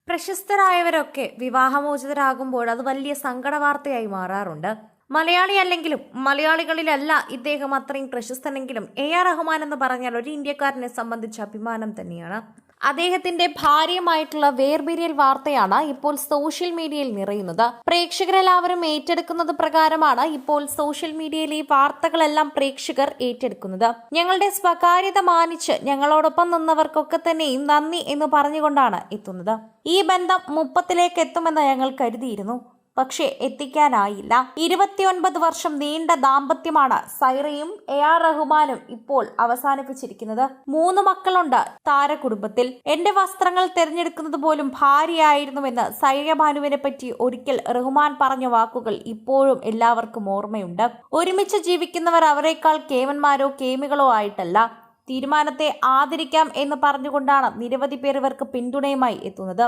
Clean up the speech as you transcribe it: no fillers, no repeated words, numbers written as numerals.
പ്രശസ്തരായവരൊക്കെ വിവാഹമോചിതരാകുമ്പോൾ അത് വലിയ സങ്കട വാർത്തയായി മാറാറുണ്ട്. മലയാളി അല്ലെങ്കിലും മലയാളികളിലല്ല ഇദ്ദേഹം അത്രയും പ്രശസ്തനെങ്കിലും AR റഹ്മാൻ എന്ന് പറഞ്ഞാൽ ഒരു ഇന്ത്യക്കാരനെ സംബന്ധിച്ച് അഭിമാനം തന്നെയാണ്. അദ്ദേഹത്തിന്റെ ഭാര്യയുമായിട്ടുള്ള വേർപിരിയൽ വാർത്തയാണ് ഇപ്പോൾ സോഷ്യൽ മീഡിയയിൽ നിറയുന്നത്. പ്രേക്ഷകരെല്ലാവരും ഏറ്റെടുക്കുന്നത് പ്രകാരമാണ് ഇപ്പോൾ സോഷ്യൽ മീഡിയയിൽ ഈ വാർത്തകളെല്ലാം പ്രേക്ഷകർ ഏറ്റെടുക്കുന്നത്. ഞങ്ങളുടെ സ്വകാര്യത മാനിച്ച് ഞങ്ങളോടൊപ്പം നിന്നവർക്കൊക്കെ തന്നെയും നന്ദി എന്ന് പറഞ്ഞുകൊണ്ടാണ് എത്തുന്നത്. ഈ ബന്ധം 30ലേക്ക് എത്തുമെന്ന് ഞങ്ങൾ കരുതിയിരുന്നു, പക്ഷേ എത്തിക്കാനായില്ല. 29 വർഷം നീണ്ട ദാമ്പത്യമാണ് സൈറയും AR റഹ്മാനും ഇപ്പോൾ അവസാനിപ്പിച്ചിരിക്കുന്നത്. 3 മക്കളുണ്ട് താരകുടുംബത്തിൽ. എന്റെ വസ്ത്രങ്ങൾ തിരഞ്ഞെടുക്കുന്നത് പോലും ഭാര്യയായിരുന്നുവെന്ന് സൈറ ഭാനുവിനെ പറ്റി ഒരിക്കൽ റഹ്മാൻ പറഞ്ഞ വാക്കുകൾ ഇപ്പോഴും എല്ലാവർക്കും ഓർമ്മയുണ്ട്. ഒരുമിച്ച് ജീവിക്കുന്നവർ അവരെക്കാൾ കേമന്മാരോ കേമികളോ ആയിട്ടല്ല, തീരുമാനത്തെ ആദരിക്കാം എന്ന് പറഞ്ഞുകൊണ്ടാണ് നിരവധി പേർ ഇവർക്ക് പിന്തുണയുമായി എത്തുന്നത്.